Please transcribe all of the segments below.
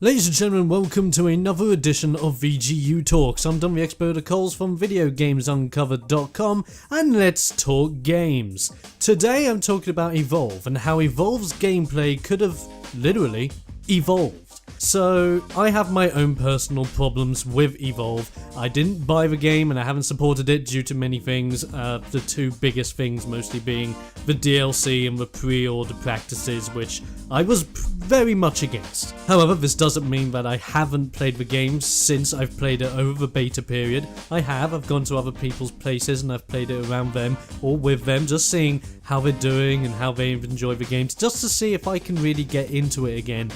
Ladies and gentlemen, welcome to another edition of VGU Talks. I'm Dom the Expert Coles from VideoGamesUncovered.com, and let's talk games. Today I'm talking about Evolve and how Evolve's gameplay could have literally evolved. So, I have my own personal problems with Evolve. I didn't buy the game and I haven't supported it due to many things, the two biggest things mostly being the DLC and the pre-order practices, which I was very much against. However, this doesn't mean that I haven't played the game since I've played it over the beta period. I've gone to other people's places and I've played it around them or with them, just seeing how they're doing and how they enjoy the games, just to see if I can really get into it again.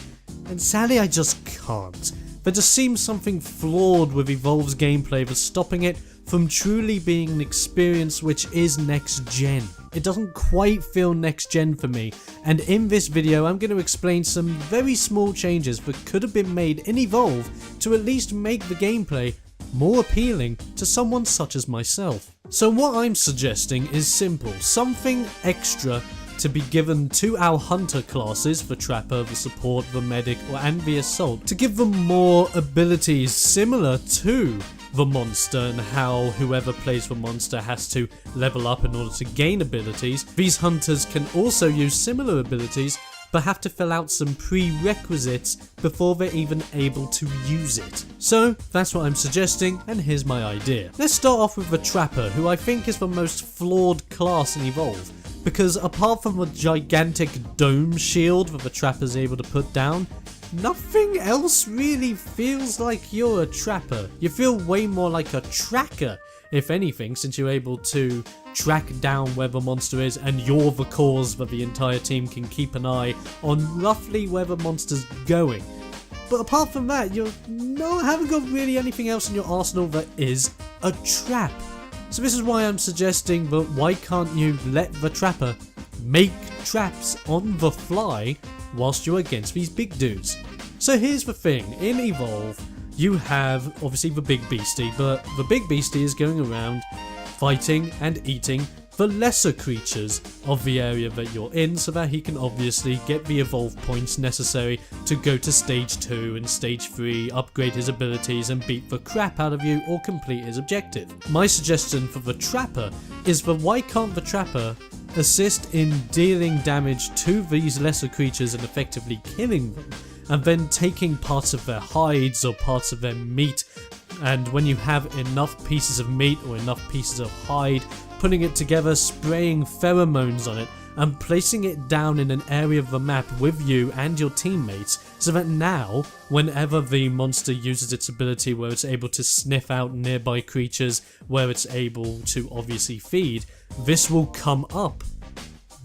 And sadly I just can't. There just seems something flawed with Evolve's gameplay that's stopping it from truly being an experience which is next gen. It doesn't quite feel next gen for me, and in this video I'm going to explain some very small changes that could have been made in Evolve to at least make the gameplay more appealing to someone such as myself. So what I'm suggesting is simple, something extra to be given to our hunter classes, the trapper, the support, the medic, and the assault, to give them more abilities similar to the monster and how whoever plays the monster has to level up in order to gain abilities. These hunters can also use similar abilities but have to fill out some prerequisites before they're even able to use it. So that's what I'm suggesting, and here's my idea. Let's start off with the trapper, who I think is the most flawed class in Evolve. Because apart from the gigantic dome shield that the trapper's able to put down, nothing else really feels like you're a trapper. You feel way more like a tracker, if anything, since you're able to track down where the monster is and you're the cause that the entire team can keep an eye on roughly where the monster's going. But apart from that, you haven't got really anything else in your arsenal that is a trap. So this is why I'm suggesting that why can't you let the trapper make traps on the fly whilst you're against these big dudes. So here's the thing, in Evolve you have obviously the big beastie, but the big beastie is going around fighting and eating the lesser creatures of the area that you're in, so that he can obviously get the evolve points necessary to go to stage 2 and stage 3, upgrade his abilities and beat the crap out of you or complete his objective. My suggestion for the trapper is that why can't the trapper assist in dealing damage to these lesser creatures and effectively killing them, and then taking parts of their hides or parts of their meat, and when you have enough pieces of meat or enough pieces of hide, putting it together, spraying pheromones on it, and placing it down in an area of the map with you and your teammates, so that now, whenever the monster uses its ability where it's able to sniff out nearby creatures, where it's able to obviously feed, this will come up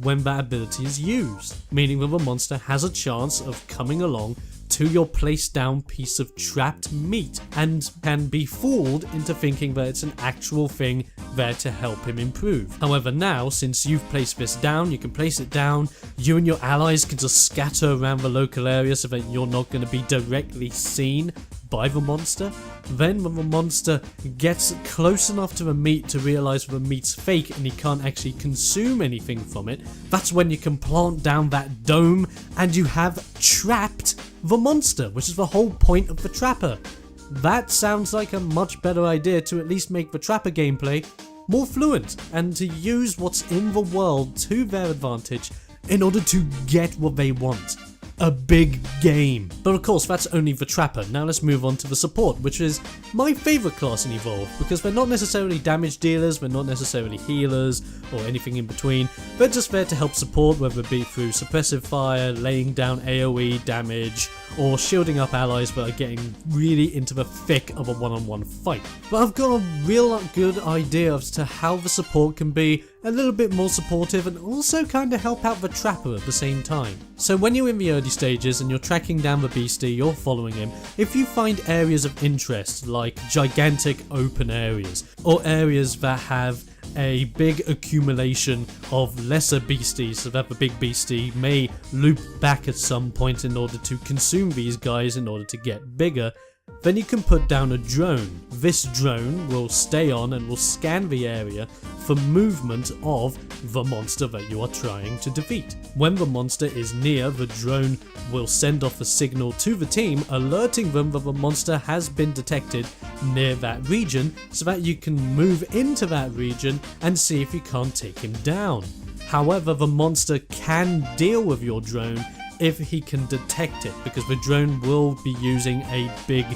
when that ability is used, meaning that the monster has a chance of coming along to your placed down piece of trapped meat and can be fooled into thinking that it's an actual thing there to help him improve. However, now, since you've placed this down, you can place it down, you and your allies can just scatter around the local area so that you're not going to be directly seen by the monster. Then when the monster gets close enough to the meat to realise that the meat's fake and he can't actually consume anything from it, that's when you can plant down that dome and you have trapped the monster, which is the whole point of the trapper. That sounds like a much better idea to at least make the trapper gameplay more fluent and to use what's in the world to their advantage in order to get what they want. A big game. But of course that's only the trapper. Now let's move on to the support, which is my favourite class in Evolve, because they're not necessarily damage dealers, they're not necessarily healers or anything in between. They're just there to help support, whether it be through suppressive fire, laying down AoE damage, or shielding up allies that are getting really into the thick of a one-on-one fight. But I've got a real good idea as to how the support can be a little bit more supportive and also kind of help out the trapper at the same time. So when you're in the early stages and you're tracking down the beastie, you're following him, if you find areas of interest like gigantic open areas or areas that have a big accumulation of lesser beasties so that the big beastie may loop back at some point in order to consume these guys in order to get bigger, Then you can put down a drone. This drone will stay on and will scan the area for movement of the monster that you are trying to defeat. When the monster is near, the drone will send off a signal to the team alerting them that the monster has been detected near that region, so that you can move into that region and see if you can't take him down. However, the monster can deal with your drone if he can detect it, because the drone will be using a big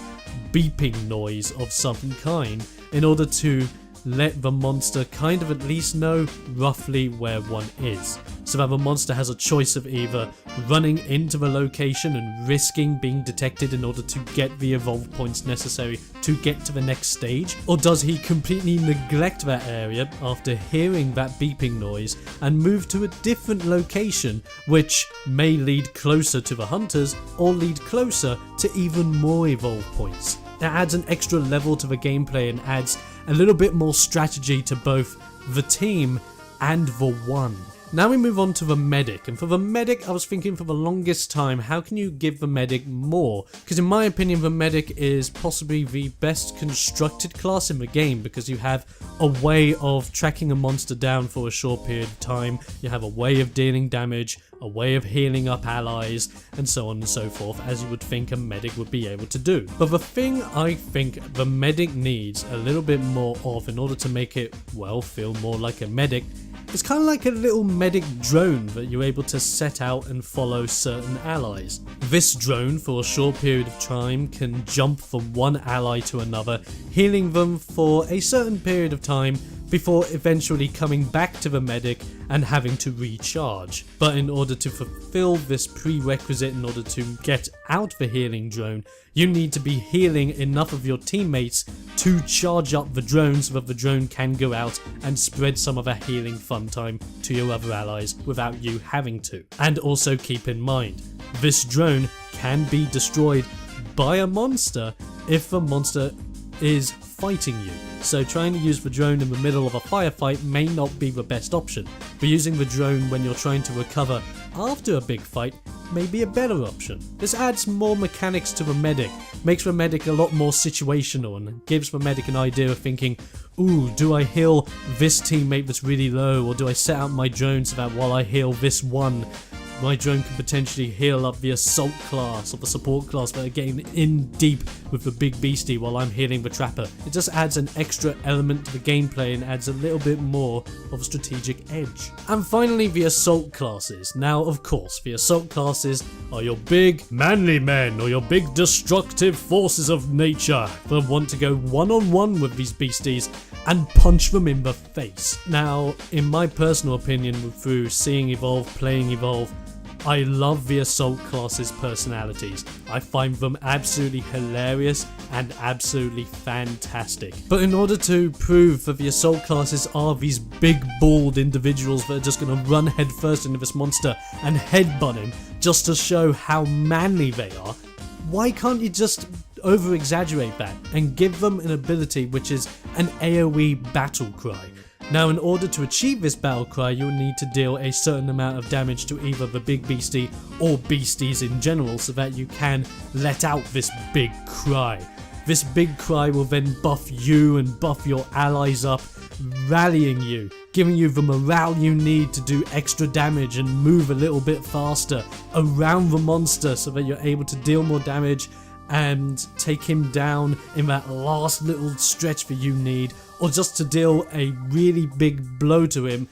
beeping noise of some kind in order to let the monster kind of at least know roughly where one is, so that the monster has a choice of either running into the location and risking being detected in order to get the evolve points necessary to get to the next stage, or does he completely neglect that area after hearing that beeping noise and move to a different location, which may lead closer to the hunters or lead closer to even more evolve points. It adds an extra level to the gameplay and adds a little bit more strategy to both the team and the one. Now we move on to the medic, and for the medic I was thinking for the longest time, how can you give the medic more? Because in my opinion the medic is possibly the best constructed class in the game, because you have a way of tracking a monster down for a short period of time, you have a way of dealing damage, a way of healing up allies, and so on and so forth, as you would think a medic would be able to do. But the thing I think the medic needs a little bit more of in order to make it, well, feel more like a medic, it's kind of like a little medic drone that you're able to set out and follow certain allies. This drone for a short period of time can jump from one ally to another, healing them for a certain period of time before eventually coming back to the medic and having to recharge. But in order to fulfill this prerequisite, in order to get out the healing drone, you need to be healing enough of your teammates to charge up the drone so that the drone can go out and spread some of that healing fun time to your other allies without you having to. And also keep in mind, this drone can be destroyed by a monster if the monster is fighting you. So trying to use the drone in the middle of a firefight may not be the best option, but using the drone when you're trying to recover after a big fight may be a better option. This adds more mechanics to the medic, makes the medic a lot more situational, and gives the medic an idea of thinking, ooh, do I heal this teammate that's really low, or do I set out my drone so that while I heal this one, my drone can potentially heal up the assault class or the support class that are getting in deep with the big beastie while I'm healing the trapper. It just adds an extra element to the gameplay and adds a little bit more of a strategic edge. And finally, the assault classes. Now, of course, the assault classes are your big manly men or your big destructive forces of nature that want to go one-on-one with these beasties and punch them in the face. Now, in my personal opinion, through seeing Evolve, playing Evolve, I love the assault classes' personalities. I find them absolutely hilarious and absolutely fantastic. But in order to prove that the assault classes are these big bald individuals that are just going to run headfirst into this monster and headbutt him just to show how manly they are, why can't you just over-exaggerate that and give them an ability which is an AoE battle cry? Now, in order to achieve this battle cry, you'll need to deal a certain amount of damage to either the big beastie or beasties in general so that you can let out this big cry. This big cry will then buff you and buff your allies up, rallying you, giving you the morale you need to do extra damage and move a little bit faster around the monster so that you're able to deal more damage and take him down in that last little stretch that you need, or just to deal a really big blow to him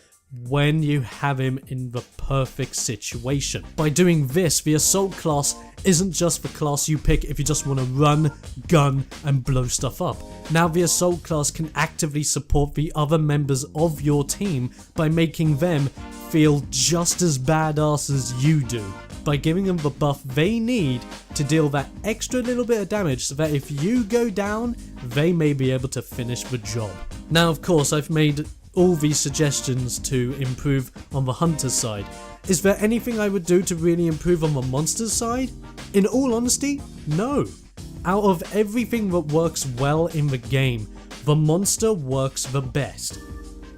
when you have him in the perfect situation. By doing this, the assault class isn't just the class you pick if you just want to run, gun, and blow stuff up. Now the assault class can actively support the other members of your team by making them feel just as badass as you do, by giving them the buff they need to deal that extra little bit of damage so that if you go down, they may be able to finish the job. Now, of course, I've made all these suggestions to improve on the hunter's side. Is there anything I would do to really improve on the monster's side? In all honesty, no. Out of everything that works well in the game, the monster works the best.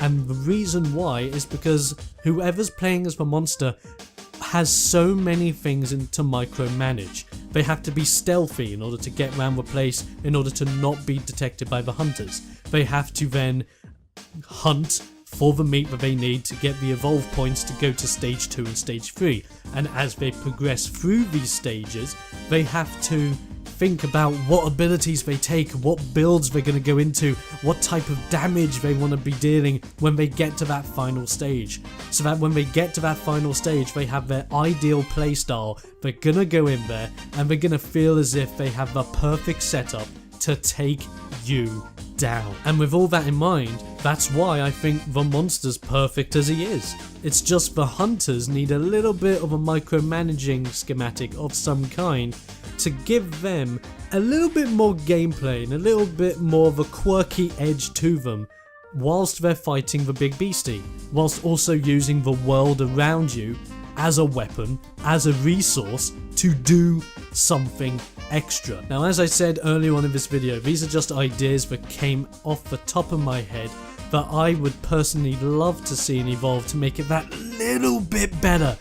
And the reason why is because whoever's playing as the monster has so many things to micromanage. They have to be stealthy in order to get around the place, in order to not be detected by the hunters. They have to then hunt for the meat that they need to get the evolve points to go to stage 2 and stage 3. And as they progress through these stages, they have to think about what abilities they take, what builds they're going to go into, what type of damage they want to be dealing when they get to that final stage. So that when they get to that final stage, they have their ideal playstyle. They're going to go in there and they're going to feel as if they have the perfect setup to take you down. And with all that in mind, that's why I think the monster's perfect as he is. It's just the hunters need a little bit of a micromanaging schematic of some kind to give them a little bit more gameplay and a little bit more of a quirky edge to them whilst they're fighting the big beastie, whilst also using the world around you as a weapon, as a resource to do something extra. Now, as I said earlier on in this video, these are just ideas that came off the top of my head that I would personally love to see in Evolve to make it that little bit better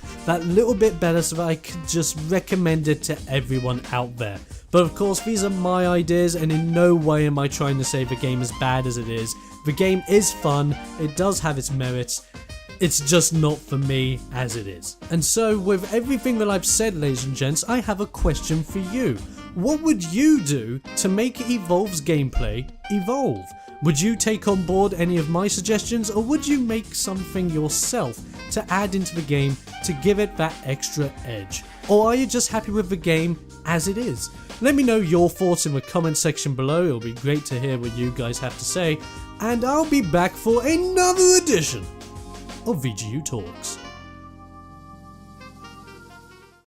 so that I could just recommend it to everyone out there. But of course, these are my ideas, and in no way am I trying to say the game is bad as it is. The game is fun, it does have its merits, it's just not for me as it is. And so, with everything that I've said, ladies and gents, I have a question for you. What would you do to make Evolve's gameplay evolve? Would you take on board any of my suggestions, or would you make something yourself to add into the game to give it that extra edge? Or are you just happy with the game as it is? Let me know your thoughts in the comment section below. It'll be great to hear what you guys have to say, and I'll be back for another edition of VGU Talks.